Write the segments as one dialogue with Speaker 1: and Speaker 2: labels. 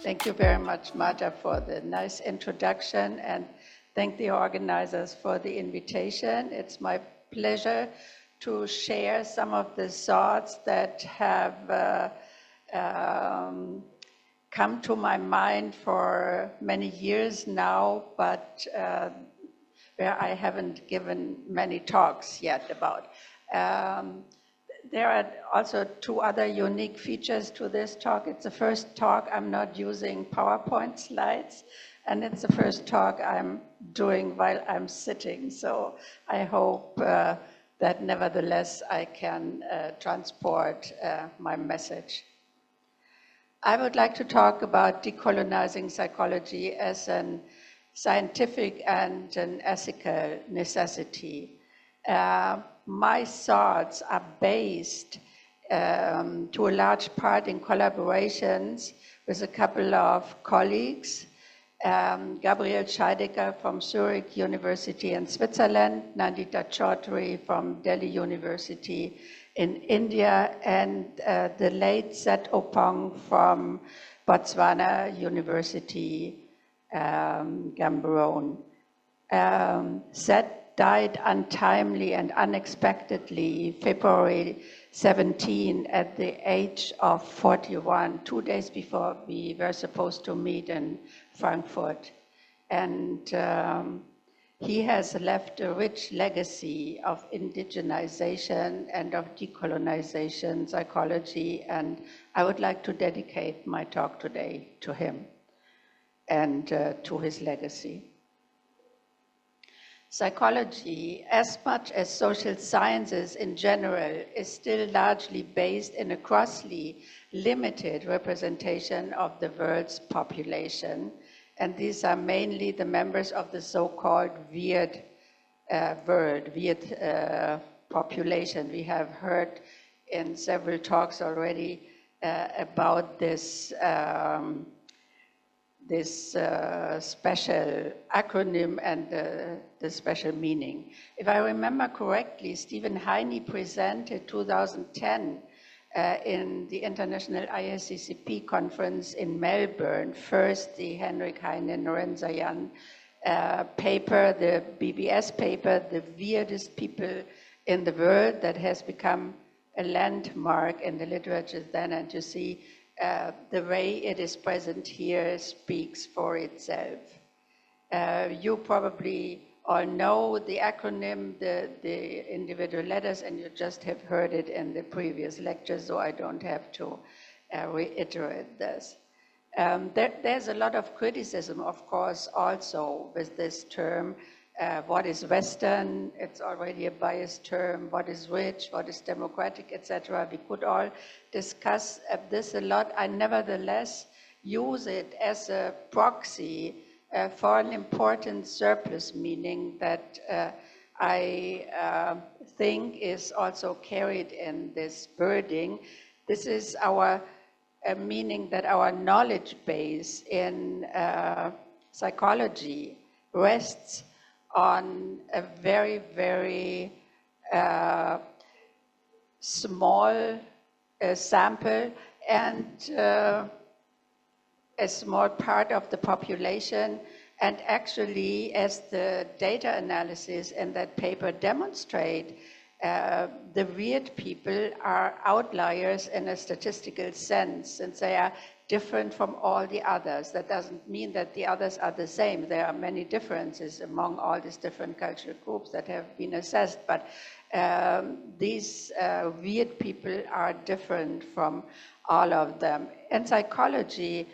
Speaker 1: Thank you very much, Marta, for the nice introduction, and thank the organizers for the invitation. It's my pleasure to share some of the thoughts that have come to my mind for many years now, but where I haven't given many talks yet about. There are also two other unique features to this talk. It's the first talk I'm not using PowerPoint slides, and it's the first talk I'm doing while I'm sitting. So I hope that nevertheless I can transport my message. I would like to talk about decolonizing psychology as a scientific and an ethical necessity. My thoughts are based to a large part in collaborations with a couple of colleagues, Gabriel Scheidecker from Zurich University in Switzerland, Nandita Chaudhary from Delhi University in India, and the late Zed Opong from Botswana University, Gaborone. Zed died untimely and unexpectedly February 17 at the age of 41, 2 days before we were supposed to meet in Frankfurt. And he has left a rich legacy of indigenization and of decolonization psychology, and I would like to dedicate my talk today to him and to his legacy. Psychology, as much as social sciences in general, is still largely based in a grossly limited representation of the world's population, and these are mainly the members of the so-called weird world, weird population. We have heard in several talks already about this special acronym and the special meaning. If I remember correctly, Stephen Heidi presented 2010 in the International IACCP conference in Melbourne, first the Henrik Heine Norenzayan paper, the BBS paper, The Weirdest People in the World, that has become a landmark in the literature then, and you see the way it is present here speaks for itself. You probably all know the acronym, the individual letters, and you just have heard it in the previous lecture, so I don't have to reiterate this. There's a lot of criticism, of course, also with this term. What is Western? It's already a biased term. What is rich? What is democratic, etc.? We could all discuss this a lot. I nevertheless use it as a proxy for an important surplus meaning that I think is also carried in this wording. This is our meaning that our knowledge base in psychology rests on a very, very small sample and a small part of the population. And actually, as the data analysis in that paper demonstrate, the weird people are outliers in a statistical sense, since they are different from all the others. That doesn't mean that the others are the same. There are many differences among all these different cultural groups that have been assessed, but these weird people are different from all of them. In psychology,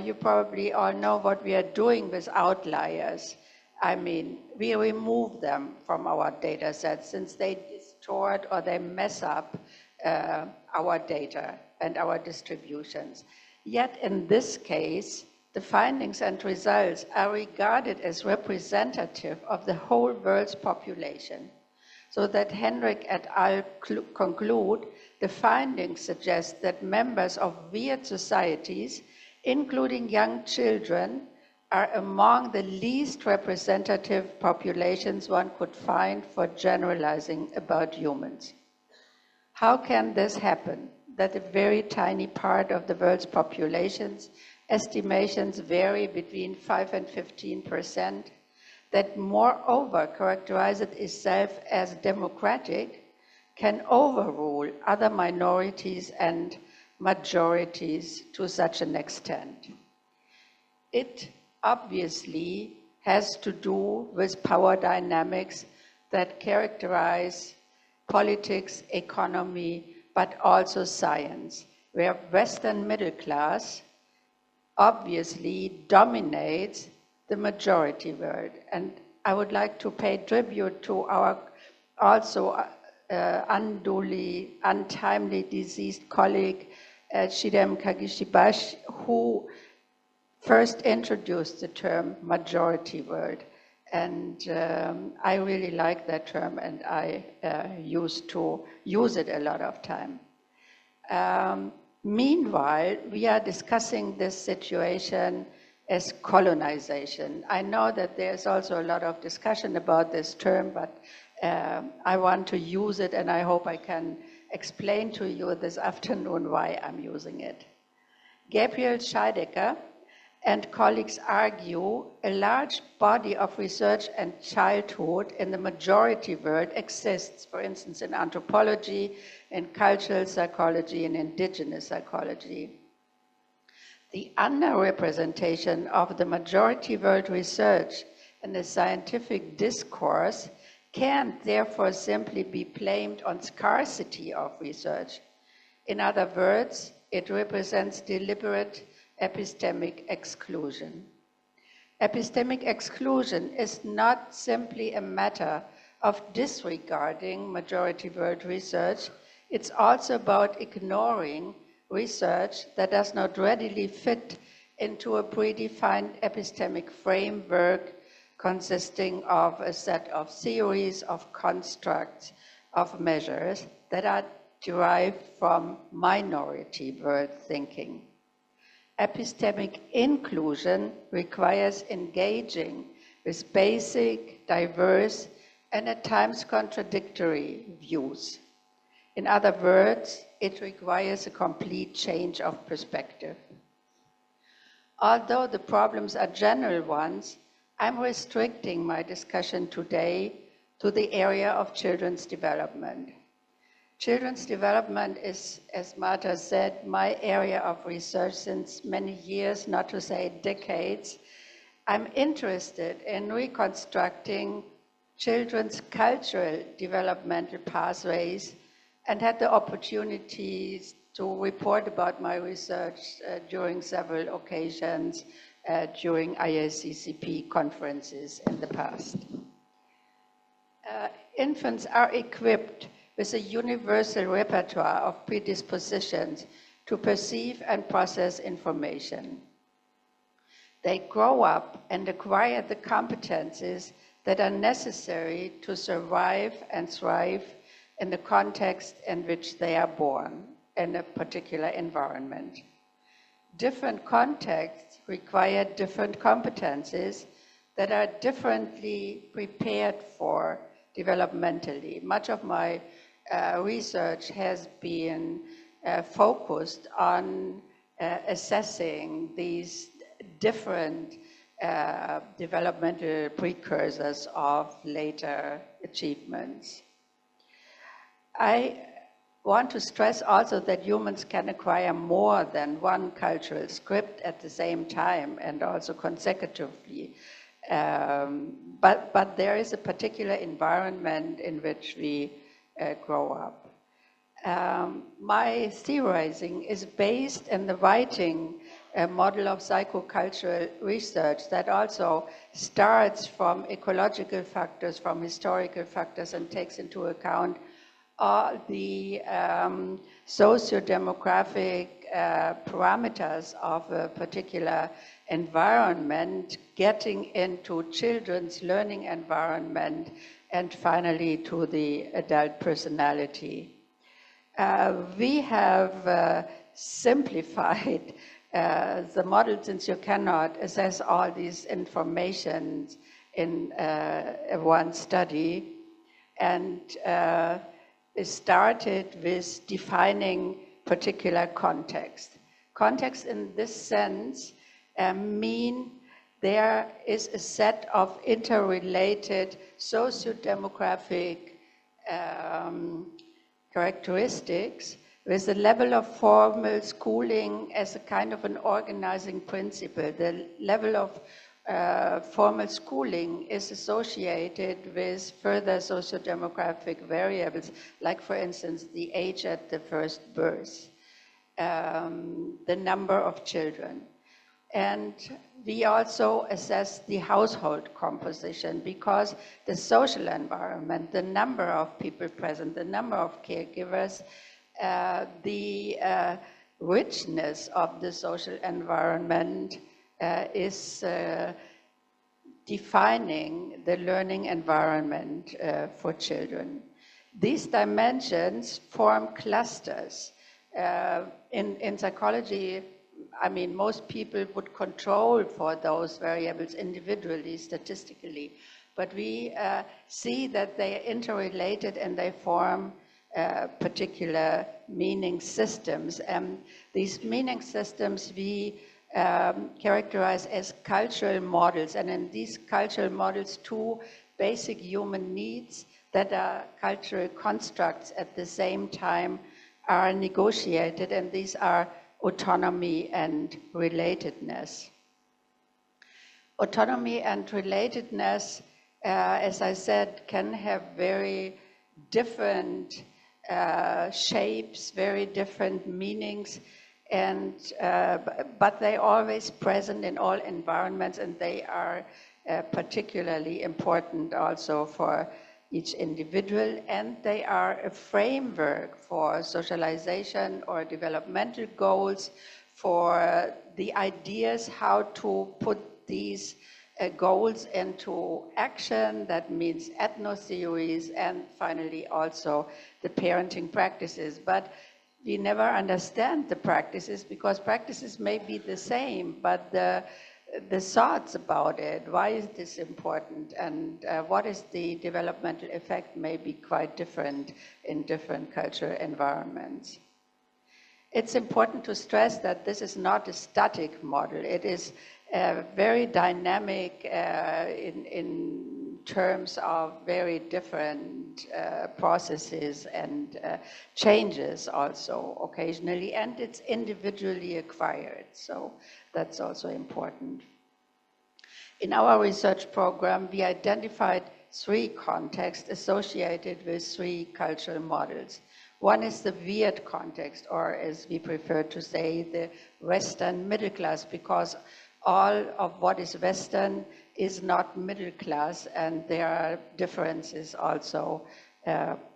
Speaker 1: you probably all know what we are doing with outliers. I mean, we remove them from our data sets since they distort or they mess up our data and our distributions. Yet in this case, the findings and results are regarded as representative of the whole world's population. So that Henrik et al. Conclude, the findings suggest that members of weird societies, including young children, are among the least representative populations one could find for generalizing about humans. How can this happen, that a very tiny part of the world's populations estimations vary between 5 and 15%, that moreover characterizes itself as democratic, can overrule other minorities and majorities to such an extent. It obviously has to do with power dynamics that characterize politics, economy, but also science, where Western middle class obviously dominates the majority world. And I would like to pay tribute to our also untimely deceased colleague, Chidem Kagishibashi, who first introduced the term majority world. And I really like that term, and I used to use it a lot of time. Meanwhile, we are discussing this situation as colonization. I know that there's also a lot of discussion about this term, but I want to use it, and I hope I can explain to you this afternoon why I'm using it. Gabriel Scheidecker and colleagues argue a large body of research and childhood in the majority world exists, for instance, in anthropology, in cultural psychology, and indigenous psychology. The underrepresentation of the majority world research in the scientific discourse can therefore simply be blamed on scarcity of research. In other words, it represents deliberate epistemic exclusion. Epistemic exclusion is not simply a matter of disregarding majority world research, it's also about ignoring research that does not readily fit into a predefined epistemic framework consisting of a set of theories, of constructs, of measures that are derived from minority world thinking. Epistemic inclusion requires engaging with basic, diverse, and at times contradictory views. In other words, it requires a complete change of perspective. Although the problems are general ones, I'm restricting my discussion today to the area of children's development. Children's development is, as Marta said, my area of research since many years, not to say decades. I'm interested in reconstructing children's cultural developmental pathways and had the opportunities to report about my research during several occasions during IACCP conferences in the past. Infants are equipped with a universal repertoire of predispositions to perceive and process information. They grow up and acquire the competencies that are necessary to survive and thrive in the context in which they are born in a particular environment. Different contexts require different competencies that are differently prepared for developmentally. Much of my research has been focused on assessing these different developmental precursors of later achievements. I want to stress also that humans can acquire more than one cultural script at the same time and also consecutively. But there is a particular environment in which we grow up. My theorizing is based in the writing model of psychocultural research that also starts from ecological factors, from historical factors, and takes into account all the socio-demographic parameters of a particular environment, getting into children's learning environment, and finally to the adult personality. We have simplified the model, since you cannot assess all these informations in one study, and started with defining particular context. Context in this sense mean there is a set of interrelated socio-demographic characteristics with the level of formal schooling as a kind of an organizing principle. The level of formal schooling is associated with further socio-demographic variables, like, for instance, the age at the first birth, the number of children. And we also assess the household composition, because the social environment, the number of people present, the number of caregivers, the richness of the social environment is defining the learning environment for children. These dimensions form clusters. In psychology, I mean, most people would control for those variables individually, statistically, but we see that they are interrelated and they form particular meaning systems. And these meaning systems we characterize as cultural models. And in these cultural models, two basic human needs that are cultural constructs at the same time are negotiated, and these are autonomy and relatedness. Autonomy and relatedness, as I said, can have very different shapes, very different meanings, and but they're always present in all environments, and they are particularly important also for each individual, and they are a framework for socialization or developmental goals, for the ideas how to put these goals into action. That means ethno-theories, and finally also the parenting practices. But we never understand the practices, because practices may be the same, but the thoughts about it, why is this important, and what is the developmental effect, may be quite different in different cultural environments. It's important to stress that this is not a static model. It is very dynamic in terms of very different processes and changes also occasionally, and it's individually acquired, so that's also important. In our research program, we identified 3 contexts associated with 3 cultural models. One is the weird context, or as we prefer to say, the Western middle class, because all of what is Western is not middle class, and there are differences also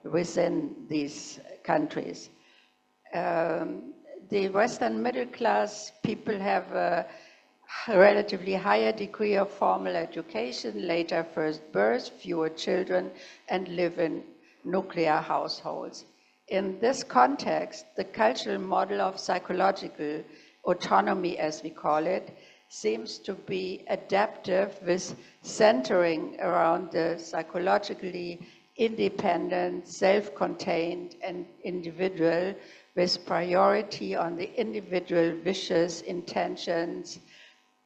Speaker 1: within these countries. The Western middle class people have a relatively higher degree of formal education, later first birth, fewer children, and live in nuclear households. In this context, the cultural model of psychological autonomy, as we call it, seems to be adaptive, with centering around the psychologically independent, self-contained, and individual, with priority on the individual wishes, intentions,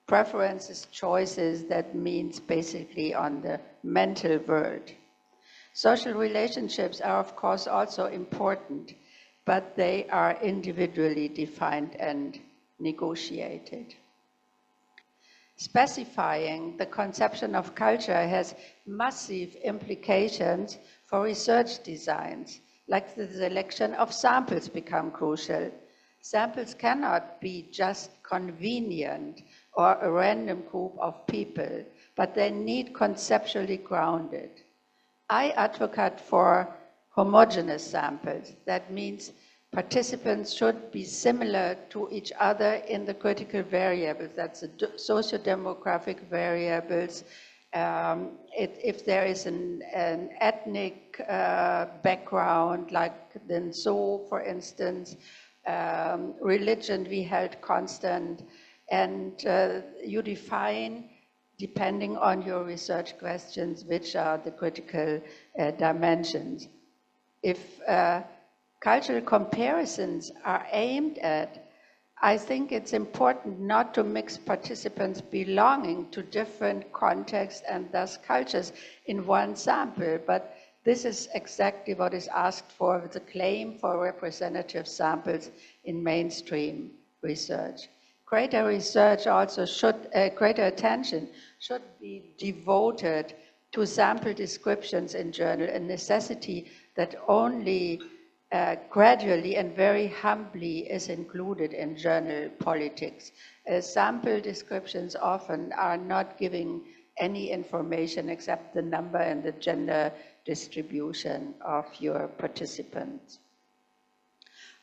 Speaker 1: preferences, choices. That means basically on the mental world. Social relationships are, of course, also important, but they are individually defined and negotiated. Specifying the conception of culture has massive implications for research designs, like the selection of samples become crucial. Samples cannot be just convenient or a random group of people, but they need conceptually grounded. I advocate for homogeneous samples. That means participants should be similar to each other in the critical variables. That's the socio-demographic variables. If there is an ethnic background, like the Nso, for instance, religion we held constant, and you define, depending on your research questions, which are the critical dimensions. If cultural comparisons are aimed at I think it's important not to mix participants belonging to different contexts and thus cultures in one sample, but this is exactly what is asked for with the claim for representative samples in mainstream research. Greater research also should, greater attention should be devoted to sample descriptions in journal, a necessity that only gradually and very humbly is included in journal politics. Sample descriptions often are not giving any information except the number and the gender distribution of your participants.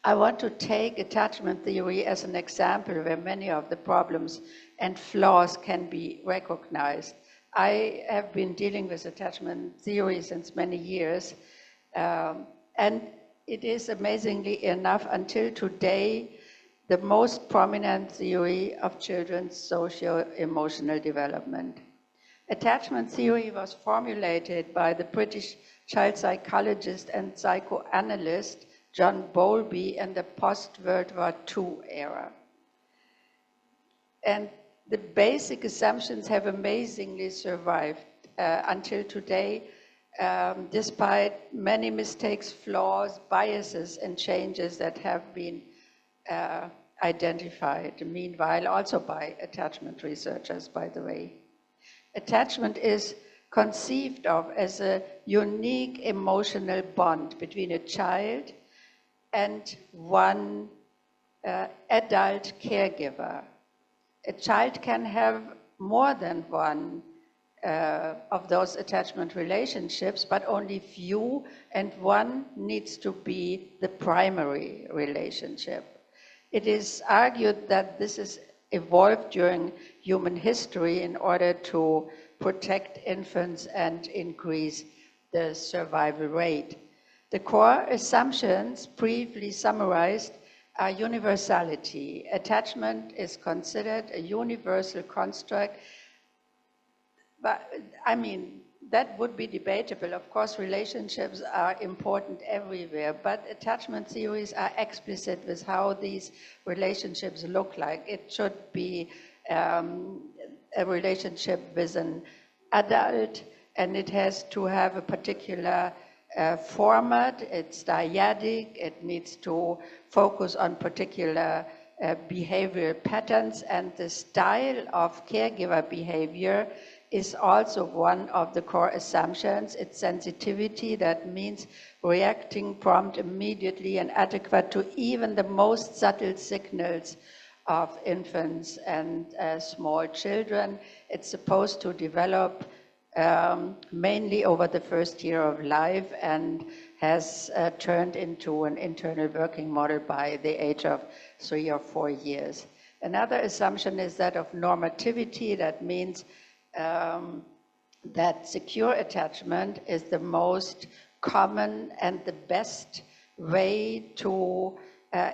Speaker 1: I want to take attachment theory as an example where many of the problems and flaws can be recognized. I have been dealing with attachment theory since many years, and it is amazingly enough until today the most prominent theory of children's socio-emotional development. Attachment theory was formulated by the British child psychologist and psychoanalyst John Bowlby in the post-World War II era. And the basic assumptions have amazingly survived until today, despite many mistakes, flaws, biases, and changes that have been identified, meanwhile also by attachment researchers, by the way. Attachment is conceived of as a unique emotional bond between a child and one adult caregiver. A child can have more than one of those attachment relationships, but only few, and one needs to be the primary relationship. It is argued that this is evolved during human history in order to protect infants and increase the survival rate. The core assumptions, briefly summarized, are universality. Attachment is considered a universal construct, but I mean, that would be debatable. Of course, relationships are important everywhere, but attachment theories are explicit with how these relationships look like. It should be a relationship with an adult, and it has to have a particular format. It's dyadic. It needs to focus on particular behavioral patterns, and the style of caregiver behavior is also one of the core assumptions. It's sensitivity, that means reacting prompt, immediately, and adequate to even the most subtle signals of infants and small children. It's supposed to develop mainly over the first year of life and has turned into an internal working model by the age of 3 or 4 years. Another assumption is that of normativity. That means that secure attachment is the most common and the best way to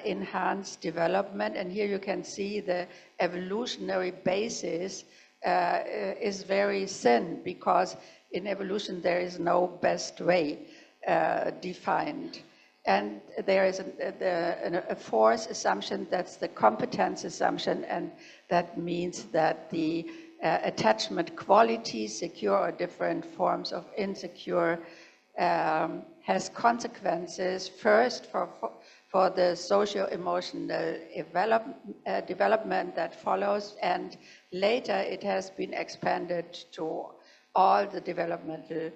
Speaker 1: enhance development. And here you can see the evolutionary basis is very thin, because in evolution there is no best way defined. And there is a fourth assumption, that's the competence assumption, and that means that the attachment quality, secure or different forms of insecure, has consequences first for the socio-emotional development that follows, and later it has been expanded to all the developmental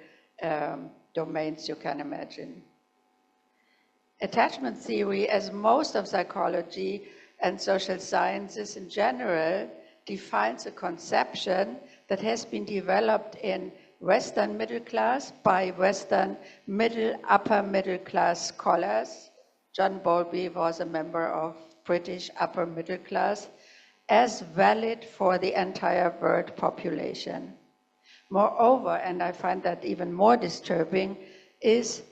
Speaker 1: domains you can imagine. Attachment theory, as most of psychology and social sciences in general, defines a conception that has been developed in Western middle class by Western upper middle class scholars. John Bowlby was a member of British upper middle class, as valid for the entire world population. Moreover, and I find that even more disturbing, is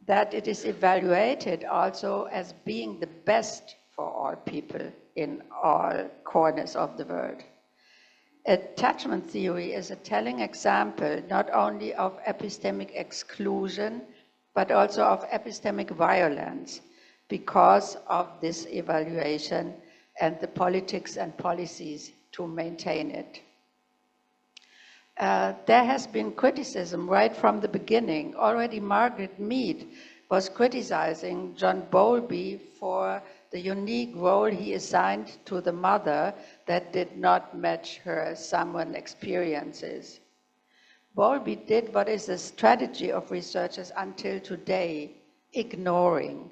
Speaker 1: that it is evaluated also as being the best for all people in all corners of the world. Attachment theory is a telling example not only of epistemic exclusion, but also of epistemic violence because of this evaluation and the politics and policies to maintain it. There has been criticism right from the beginning. Already Margaret Mead was criticizing John Bowlby for the unique role he assigned to the mother that did not match her Samoan experiences. Bowlby did what is a strategy of researchers until today, ignoring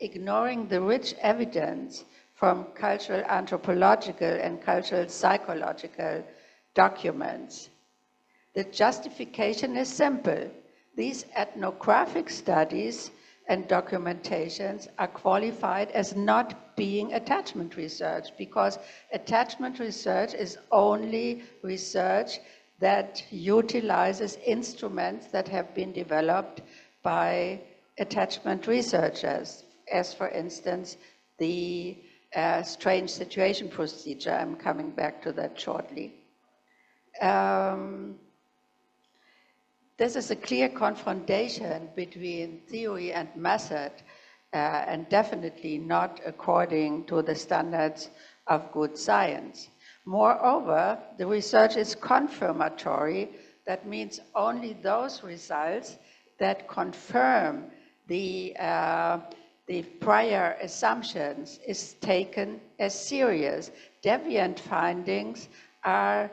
Speaker 1: the rich evidence from cultural anthropological and cultural psychological documents. The justification is simple. These ethnographic studies and documentations are qualified as not being attachment research, because attachment research is only research that utilizes instruments that have been developed by attachment researchers, as for instance, the strange situation procedure. I'm coming back to that shortly. This is a clear confrontation between theory and method, and definitely not according to the standards of good science. Moreover, the research is confirmatory. That means only those results that confirm the prior assumptions is taken as serious. Deviant findings are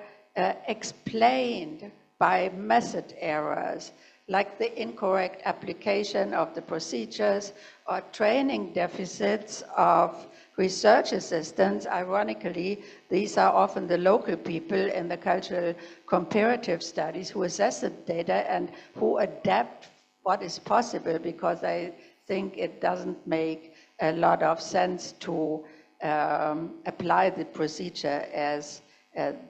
Speaker 1: explained by method errors, like the incorrect application of the procedures or training deficits of research assistants. Ironically, these are often the local people in the cultural comparative studies who assess the data and who adapt what is possible, because I think it doesn't make a lot of sense to apply the procedure as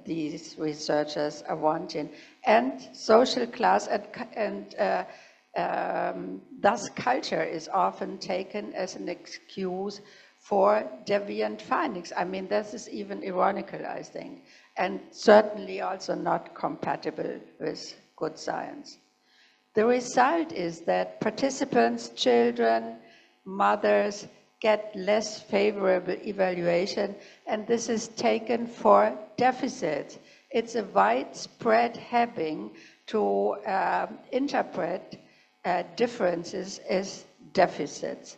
Speaker 1: these researchers are wanting. And social class and thus culture is often taken as an excuse for deviant findings. I mean, this is even ironical, I think, and certainly also not compatible with good science. The result is that participants, children, mothers, get less favorable evaluation, and this is taken for deficits. It's a widespread habit to interpret differences as deficits.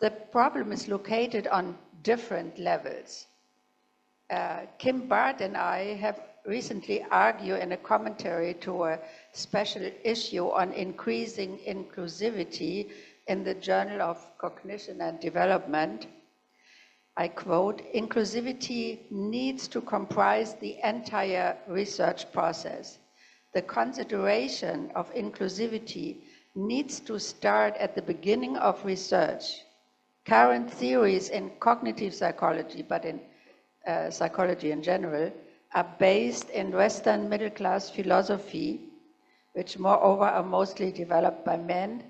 Speaker 1: The problem is located on different levels. Kim Barth and I have recently argued in a commentary to a special issue on increasing inclusivity in the Journal of Cognition and Development. I quote, "Inclusivity needs to comprise the entire research process. The consideration of inclusivity needs to start at the beginning of research. Current theories in cognitive psychology, but in psychology in general, are based in Western middle-class philosophy, which moreover are mostly developed by men,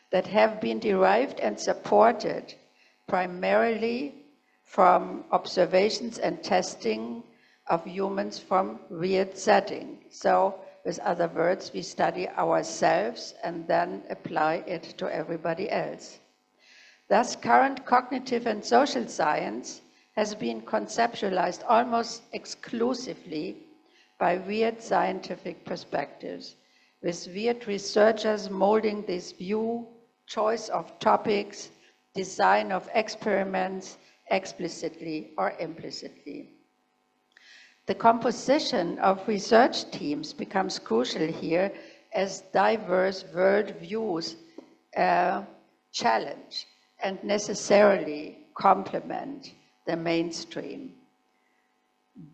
Speaker 1: that have been derived and supported primarily from observations and testing of humans from weird settings." So, with other words, we study ourselves and then apply it to everybody else. Thus, current cognitive and social science has been conceptualized almost exclusively by weird scientific perspectives, with weird researchers molding this view, choice of topics, design of experiments, explicitly or implicitly. The composition of research teams becomes crucial here as diverse worldviews challenge and necessarily complement the mainstream.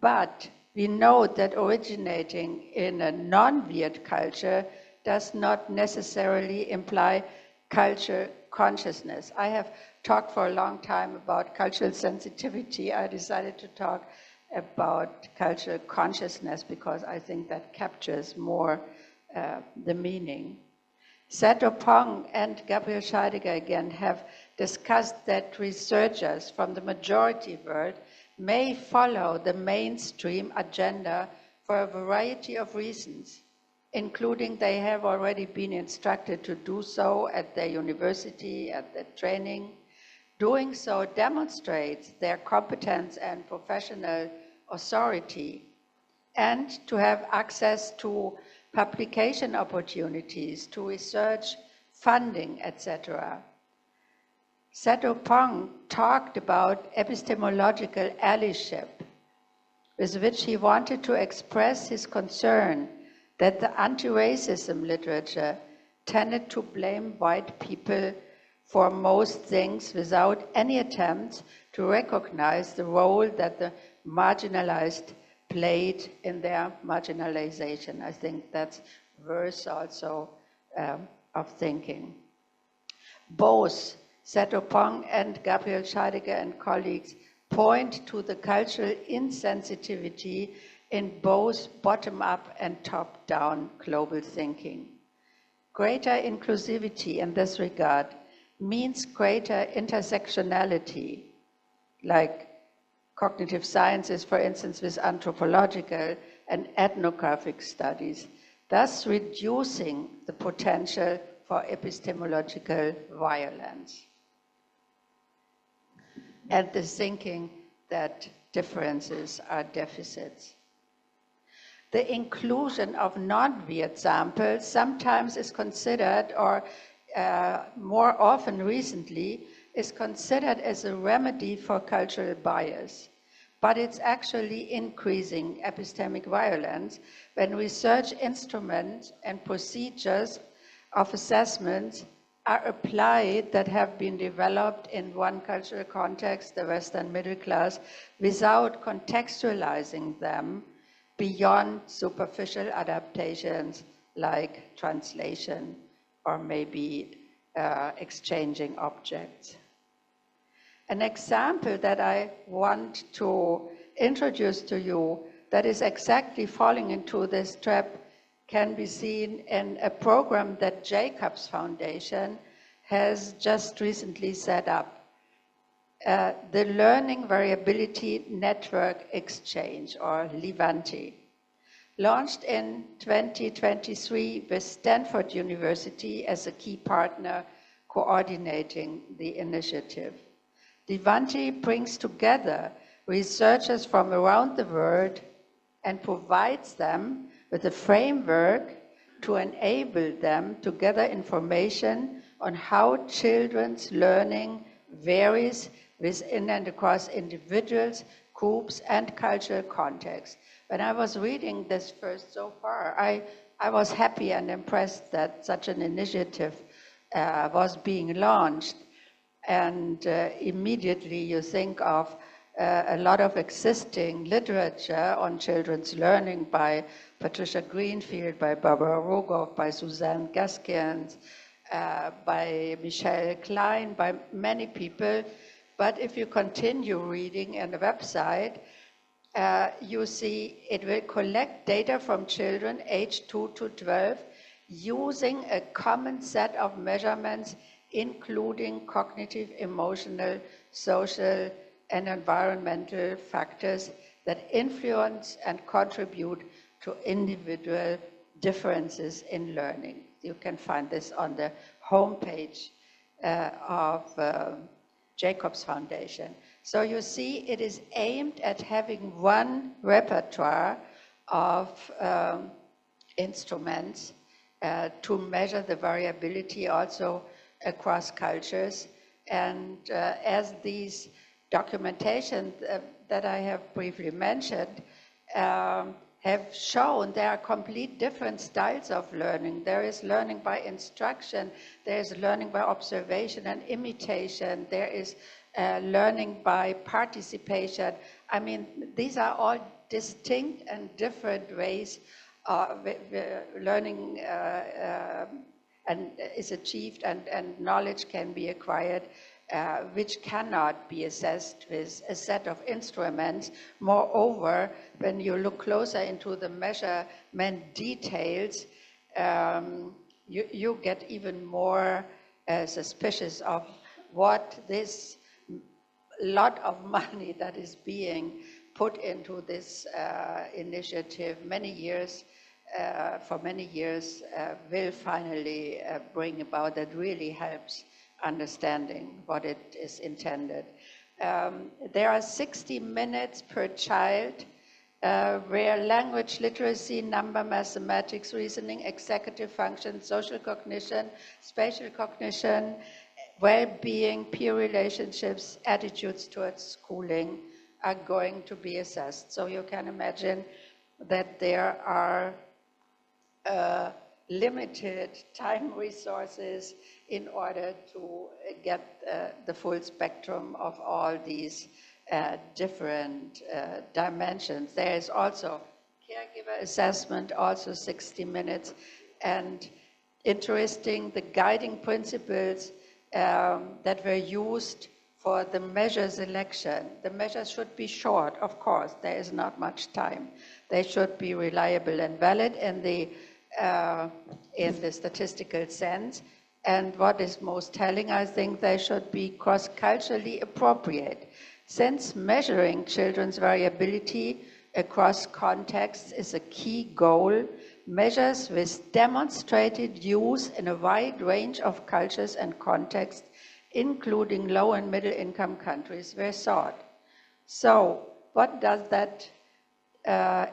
Speaker 1: But we know that originating in a non-weird culture does not necessarily imply culture consciousness. I have talked for a long time about cultural sensitivity. I decided to talk about cultural consciousness because I think that captures more the meaning. Sato Pong and Gabriel Scheidegger again have discussed that researchers from the majority world may follow the mainstream agenda for a variety of reasons, including they have already been instructed to do so at their university, at their training, Doing so demonstrates their competence and professional authority, and to have access to publication opportunities, to research funding, etc. Satopong talked about epistemological allyship, with which he wanted to express his concern that the anti-racism literature tended to blame white people for most things without any attempt to recognize the role that the marginalized played in their marginalization. I think that's worth also of thinking. Both Satopong and Gabriel Scheidegger and colleagues point to the cultural insensitivity in both bottom-up and top-down global thinking. Greater inclusivity in this regard means greater intersectionality, like cognitive sciences, for instance, with anthropological and ethnographic studies, thus reducing the potential for epistemological violence. And the thinking that differences are deficits. The inclusion of non-weird samples sometimes is considered, or more often recently, is considered as a remedy for cultural bias. But it's actually increasing epistemic violence when research instruments and procedures of assessments are applied that have been developed in one cultural context, the Western middle class, without contextualizing them beyond superficial adaptations like translation or maybe exchanging objects. An example that I want to introduce to you that is exactly falling into this trap can be seen in a program that Jacobs Foundation has just recently set up, the Learning Variability Network Exchange, or Levanti. Launched in 2023 with Stanford University as a key partner coordinating the initiative. Levanti brings together researchers from around the world and provides them with a framework to enable them to gather information on how children's learning varies within and across individuals, groups, and cultural contexts. When I was reading this first so far, I was happy and impressed that such an initiative was being launched. And immediately you think of a lot of existing literature on children's learning by Patricia Greenfield, by Barbara Rogoff, by Suzanne Gaskins, by Michelle Klein, by many people. But if you continue reading in the website, you see it will collect data from children aged 2 to 12 using a common set of measurements, including cognitive, emotional, social, and environmental factors that influence and contribute to individual differences in learning. You can find this on the homepage of Jacobs Foundation. So you see, it is aimed at having one repertoire of instruments to measure the variability also across cultures. And as these documentations that I have briefly mentioned have shown, there are complete different styles of learning. There is learning by instruction, there is learning by observation and imitation, there is learning by participation. I mean, these are all distinct and different ways learning and is achieved and knowledge can be acquired, which cannot be assessed with a set of instruments. Moreover, when you look closer into the measurement details, you get even more suspicious of what this lot of money that is being put into this initiative for many years will finally bring about, that really helps understanding what it is intended. There are 60 minutes per child where language, literacy, number, mathematics, reasoning, executive function, social cognition, spatial cognition, well-being, peer relationships, attitudes towards schooling are going to be assessed. So you can imagine that there are limited time resources in order to get the full spectrum of all these different dimensions. There is also caregiver assessment, also 60 minutes, and interesting, the guiding principles that were used for the measure selection. The measures should be short, of course, there is not much time. They should be reliable and valid in the statistical sense. And what is most telling, I think, they should be cross-culturally appropriate. Since measuring children's variability across contexts is a key goal, measures with demonstrated use in a wide range of cultures and contexts, including low and middle income countries, were sought. So what does that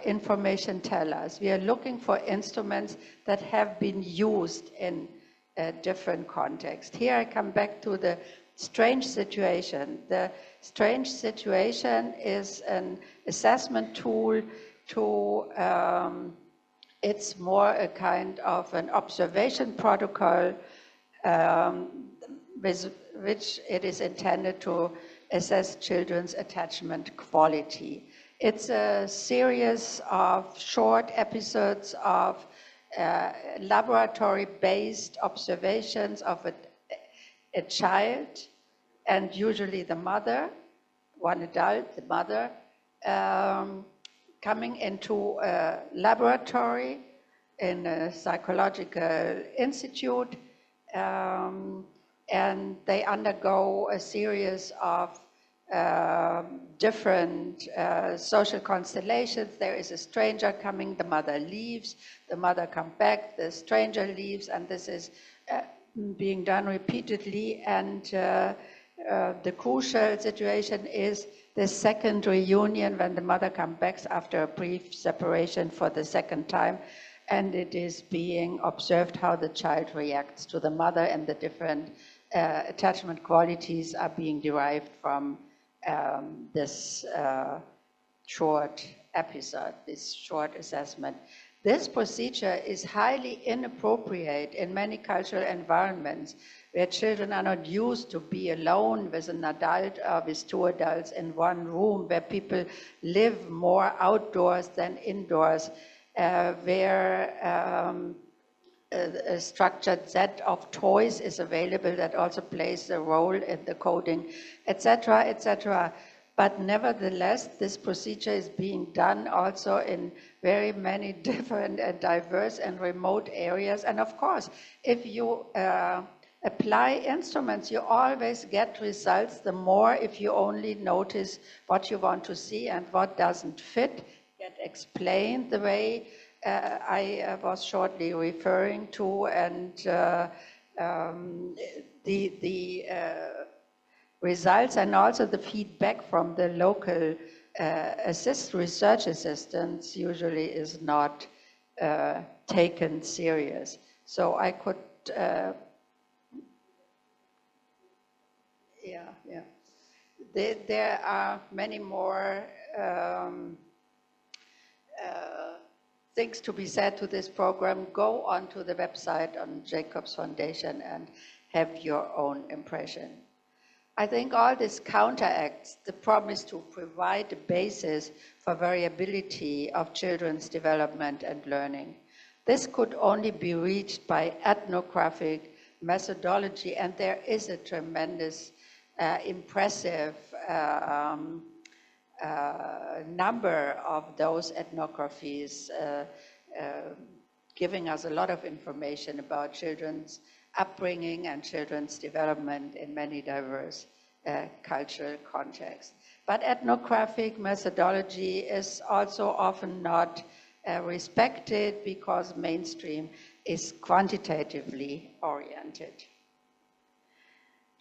Speaker 1: information tell us? We are looking for instruments that have been used in a different context. Here I come back to the strange situation. The strange situation is an assessment tool to, it's more a kind of an observation protocol with which it is intended to assess children's attachment quality. It's a series of short episodes of laboratory-based observations of a child, and usually the mother, one adult, the mother, coming into a laboratory in a psychological institute, and they undergo a series of different social constellations. There is a stranger coming, the mother leaves, the mother comes back, the stranger leaves, and this is being done repeatedly. And the crucial situation is the second reunion when the mother comes back after a brief separation for the second time, and it is being observed how the child reacts to the mother, and the different attachment qualities are being derived from this short episode, this short assessment. This procedure is highly inappropriate in many cultural environments where children are not used to be alone with an adult or with two adults in one room, where people live more outdoors than indoors, where a structured set of toys is available that also plays a role in the coding, etc., etc. But nevertheless, this procedure is being done also in very many different and diverse and remote areas. And of course, if you apply instruments, you always get results. The more if you only notice what you want to see and what doesn't fit, get explained the way I was shortly referring to, and the results and also the feedback from the local research assistants usually is not taken serious. So I could, there are many more things to be said to this program. Go onto the website on Jacobs Foundation and have your own impression. I think all this counteracts the promise to provide a basis for variability of children's development and learning. This could only be reached by ethnographic methodology, and there is a tremendous, impressive number of those ethnographies giving us a lot of information about children's upbringing and children's development in many diverse cultural contexts. But ethnographic methodology is also often not respected because mainstream is quantitatively oriented.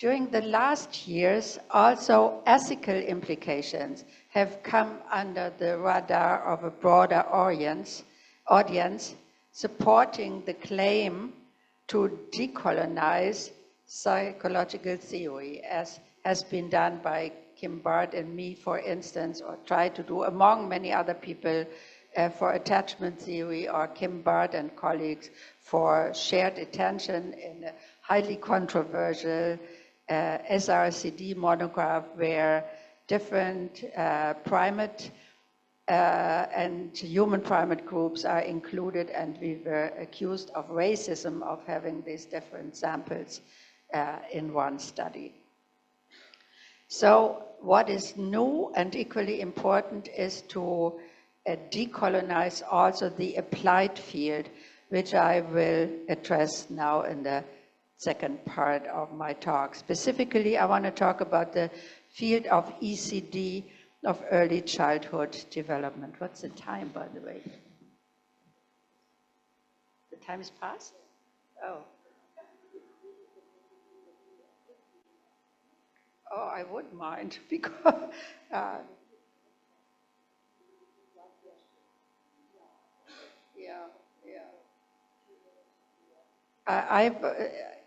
Speaker 1: During the last years, also ethical implications have come under the radar of a broader audience supporting the claim to decolonize psychological theory, as has been done by Kim Barth and me, for instance, or tried to do among many other people for attachment theory, or Kim Barth and colleagues for shared attention in a highly controversial SRCD monograph where different primate and human primate groups are included, and we were accused of racism of having these different samples in one study. So what is new and equally important is to decolonize also the applied field, which I will address now in the second part of my talk. Specifically, I want to talk about the field of ECD, of early childhood development. What's the time, by the way? The time is past? Oh. Oh, I wouldn't mind, because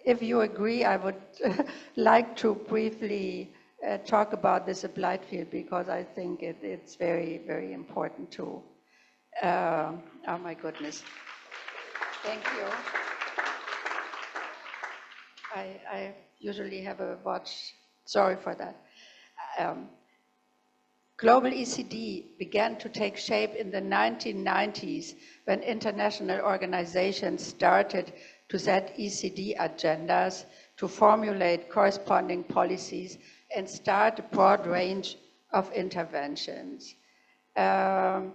Speaker 1: if you agree, I would like to briefly talk about this applied field, because I think it's very, very important too. Oh my goodness. Thank you. I usually have a watch. Sorry for that. Global ECD began to take shape in the 1990s when international organizations started to set ECD agendas, to formulate corresponding policies, and start a broad range of interventions. There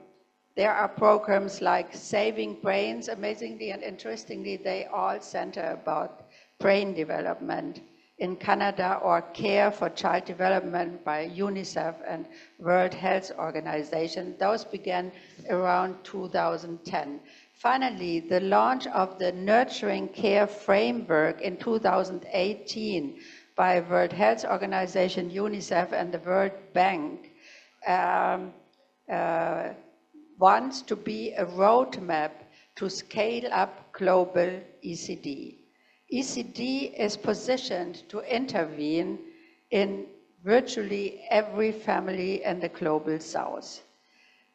Speaker 1: are programs like Saving Brains. Amazingly and interestingly, they all center about brain development in Canada, or Care for Child Development by UNICEF and World Health Organization. Those began around 2010. Finally, the launch of the Nurturing Care Framework in 2018 by World Health Organization, UNICEF, and the World Bank wants to be a roadmap to scale up global ECD. ECD is positioned to intervene in virtually every family in the global south.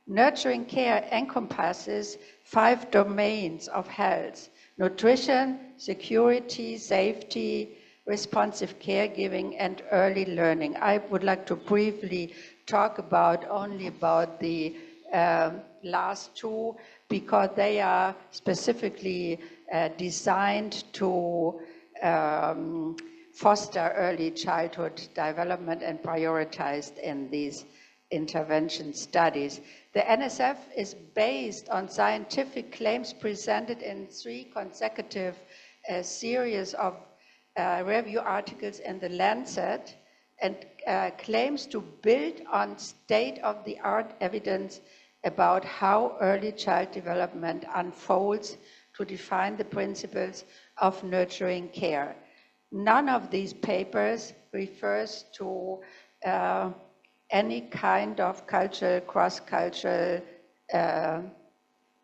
Speaker 1: Nurturing care encompasses 5 domains of health: nutrition, security, safety, responsive caregiving, and early learning. I would like to briefly talk only about the last 2, because they are specifically designed to foster early childhood development and prioritized in these intervention studies. The NSF is based on scientific claims presented in 3 consecutive series of review articles in The Lancet, and claims to build on state-of-the-art evidence about how early child development unfolds to define the principles of nurturing care. None of these papers refers to any kind of cultural, cross-cultural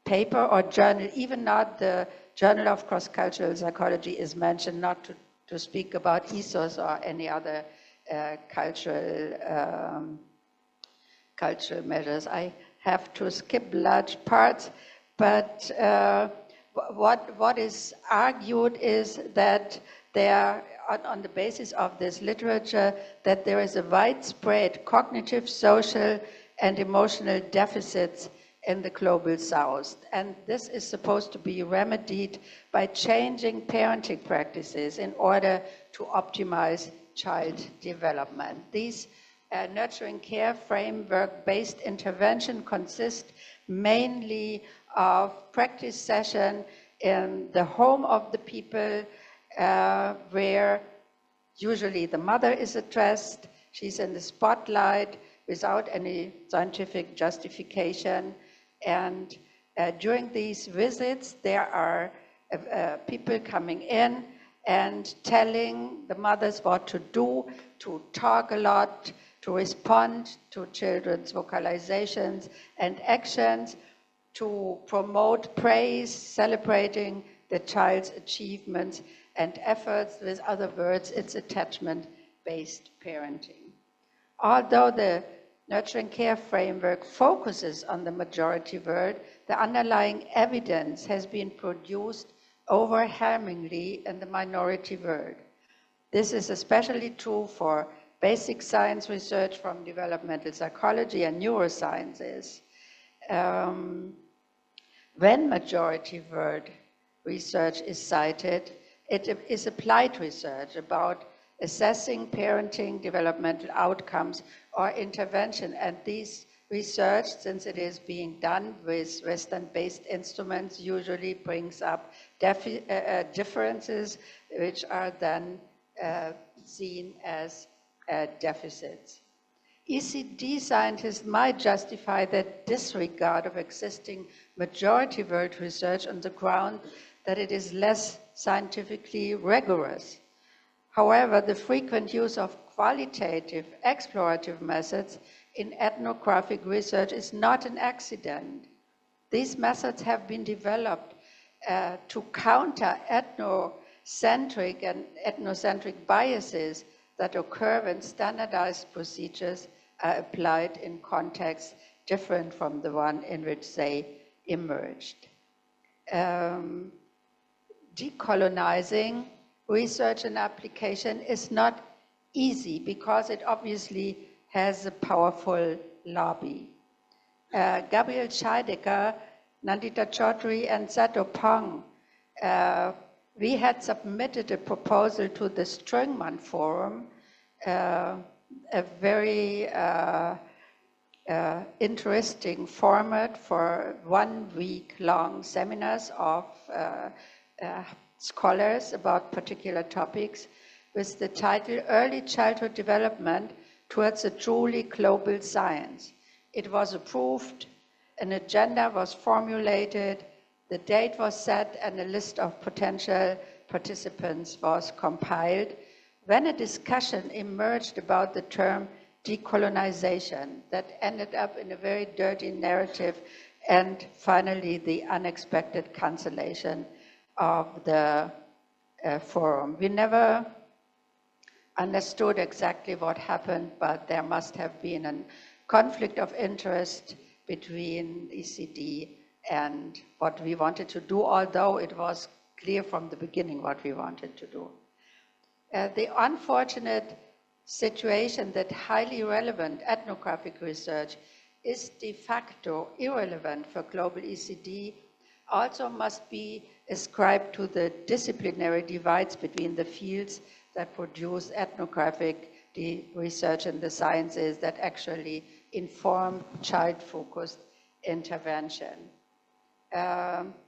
Speaker 1: paper or journal. Even not the Journal of Cross-Cultural Psychology is mentioned, not to speak about ethos or any other cultural measures. I have to skip large parts, but what is argued is that there, on the basis of this literature, that there is a widespread cognitive, social, and emotional deficits in the global south. And this is supposed to be remedied by changing parenting practices in order to optimize child development. These nurturing care framework-based intervention consist mainly of practice session in the home of the people, where usually the mother is addressed. She's in the spotlight without any scientific justification. And during these visits, there are people coming in and telling the mothers what to do, to talk a lot, to respond to children's vocalizations and actions, to promote praise, celebrating the child's achievements and efforts. With other words, it's attachment-based parenting. Although the nurturing care framework focuses on the majority word, the underlying evidence has been produced overwhelmingly in the minority word. This is especially true for basic science research from developmental psychology and neurosciences. When majority word research is cited, it is applied research about assessing parenting developmental outcomes or intervention. And these research, since it is being done with Western-based instruments, usually brings up differences which are then seen as deficits. ECD scientists might justify their disregard of existing majority word research on the ground that it is less scientifically rigorous. However, the frequent use of qualitative, explorative methods in ethnographic research is not an accident. These methods have been developed to counter ethnocentric and ethnocentric biases that occur when standardized procedures are applied in contexts different from the one in which they emerged. Decolonizing research and application is not easy because it obviously has a powerful lobby. Gabriel Scheidegger, Nandita Chaudhary, and Sato Pong, we had submitted a proposal to the Ströngman Forum, a very interesting format for 1 week long seminars of scholars about particular topics with the title Early Childhood Development Towards a Truly Global Science. It was approved, an agenda was formulated, the date was set, and a list of potential participants was compiled when a discussion emerged about the term decolonization that ended up in a very dirty narrative and finally the unexpected cancellation of the forum. We never understood exactly what happened, but there must have been a conflict of interest between ECD and what we wanted to do, although it was clear from the beginning what we wanted to do. The unfortunate situation that highly relevant ethnographic research is de facto irrelevant for global ECD also must be ascribed to the disciplinary divides between the fields that produce ethnographic research and the sciences that actually inform child-focused intervention.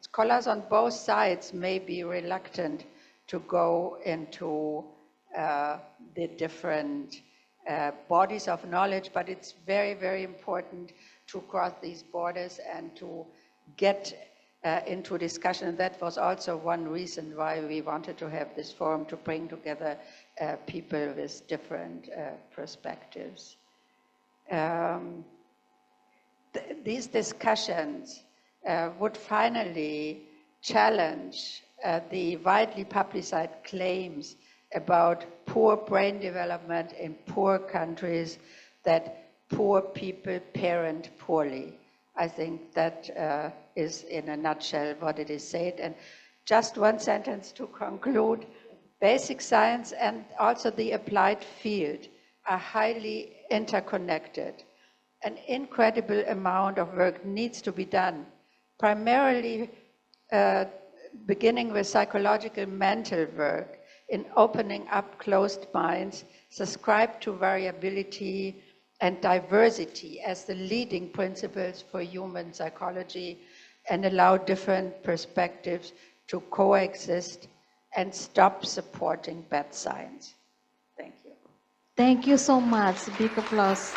Speaker 1: Scholars on both sides may be reluctant to go into the different bodies of knowledge, but it's very, very important to cross these borders and to get into discussion. And that was also one reason why we wanted to have this forum, to bring together people with different perspectives. These discussions would finally challenge the widely publicized claims about poor brain development in poor countries, that poor people parent poorly. I think that is in a nutshell what it is said. And just one sentence to conclude. Basic science and also the applied field are highly interconnected. An incredible amount of work needs to be done, primarily beginning with psychological mental work in opening up closed minds, subscribe to variability and diversity as the leading principles for human psychology, and allow different perspectives to coexist and stop supporting bad science. Thank you.
Speaker 2: Thank you so much. Big applause.